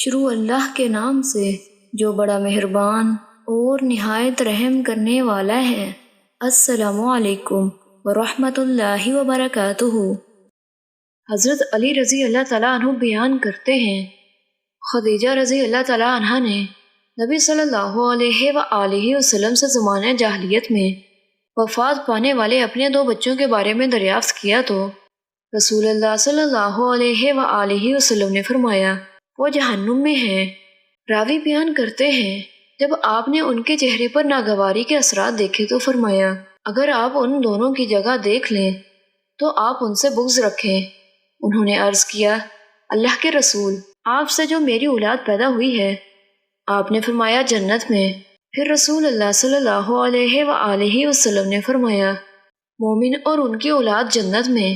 شروع اللہ کے نام سے جو بڑا مہربان اور نہایت رحم کرنے والا ہے۔ السلام علیکم ورحمۃ اللہ وبرکاتہ۔ حضرت علی رضی اللہ تعالیٰ عنہ بیان کرتے ہیں، خدیجہ رضی اللہ تعالیٰ عنہ نے نبی صلی اللہ علیہ وآلہ وسلم سے زمانہ جاہلیت میں وفات پانے والے اپنے 2 بچوں کے بارے میں دریافت کیا تو رسول اللہ صلی اللہ علیہ وآلہ وسلم نے فرمایا وہ جہنم میں ہیں۔ راوی بیان کرتے ہیں جب آپ نے ان کے چہرے پر ناگواری کے اثرات دیکھے تو فرمایا اگر آپ ان دونوں کی جگہ دیکھ لیں تو آپ ان سے بغض رکھیں۔ انہوں نے عرض کیا اللہ کے رسول، آپ سے جو میری اولاد پیدا ہوئی ہے، آپ نے فرمایا جنت میں۔ پھر رسول اللہ صلی اللہ علیہ وآلہ وسلم نے فرمایا مومن اور ان کی اولاد جنت میں،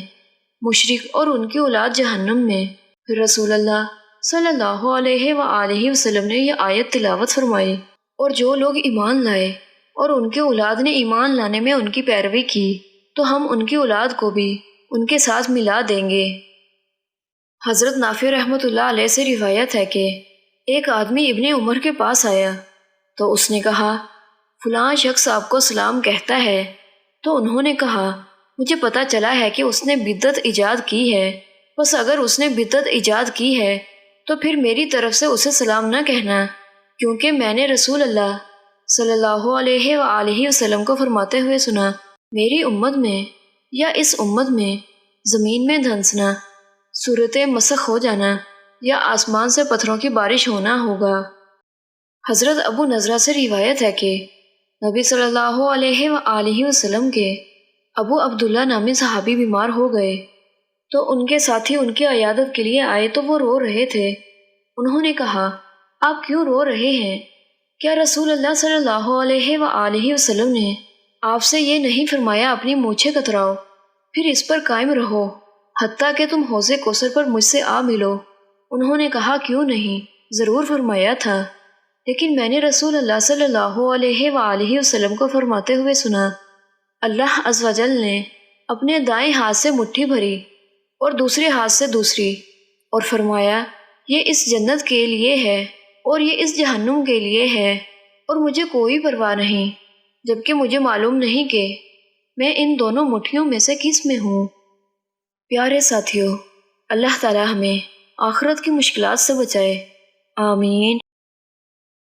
مشرک اور ان کی اولاد جہنم میں۔ پھر رسول اللہ صلی اللہ علیہ وآلہ وسلم نے یہ آیت تلاوت فرمائی، اور جو لوگ ایمان لائے اور ان کے اولاد نے ایمان لانے میں ان کی پیروی کی تو ہم ان کی اولاد کو بھی ان کے ساتھ ملا دیں گے۔ حضرت نافع رحمۃ اللہ علیہ سے روایت ہے کہ ایک آدمی ابن عمر کے پاس آیا تو اس نے کہا فلاں شخص آپ کو سلام کہتا ہے، تو انہوں نے کہا مجھے پتہ چلا ہے کہ اس نے بدعت ایجاد کی ہے، بس اگر اس نے بدعت ایجاد کی ہے تو پھر میری طرف سے اسے سلام نہ کہنا، کیونکہ میں نے رسول اللہ صلی اللہ علیہ وآلہ وسلم کو فرماتے ہوئے سنا میری امت میں یا اس امت میں زمین میں دھنسنا، صورت مسخ ہو جانا یا آسمان سے پتھروں کی بارش ہونا ہوگا۔ حضرت ابو نضرہ سے روایت ہے کہ نبی صلی اللہ علیہ وآلہ وسلم کے ابو عبداللہ نامی صحابی بیمار ہو گئے تو ان کے ساتھی ان کی عیادت کے لیے آئے تو وہ رو رہے تھے۔ انہوں نے کہا آپ کیوں رو رہے ہیں؟ کیا رسول اللہ صلی اللہ علیہ وآلہ وسلم نے آپ سے یہ نہیں فرمایا اپنی مونچھیں کتراؤ، پھر اس پر قائم رہو حتیٰ کہ تم حوض کوثر پر مجھ سے آ ملو؟ انہوں نے کہا کیوں نہیں، ضرور فرمایا تھا، لیکن میں نے رسول اللہ صلی اللہ علیہ وآلہ وسلم کو فرماتے ہوئے سنا اللہ عز و جل نے اپنے دائیں ہاتھ سے مٹھی بھری اور دوسرے ہاتھ سے دوسری، اور فرمایا یہ اس جنت کے لیے ہے اور یہ اس جہنم کے لیے ہے، اور مجھے کوئی پرواہ نہیں، جبکہ مجھے معلوم نہیں کہ میں ان دونوں مٹھیوں میں سے کس میں ہوں۔ پیارے ساتھیو، اللہ تعالی ہمیں آخرت کی مشکلات سے بچائے، آمین۔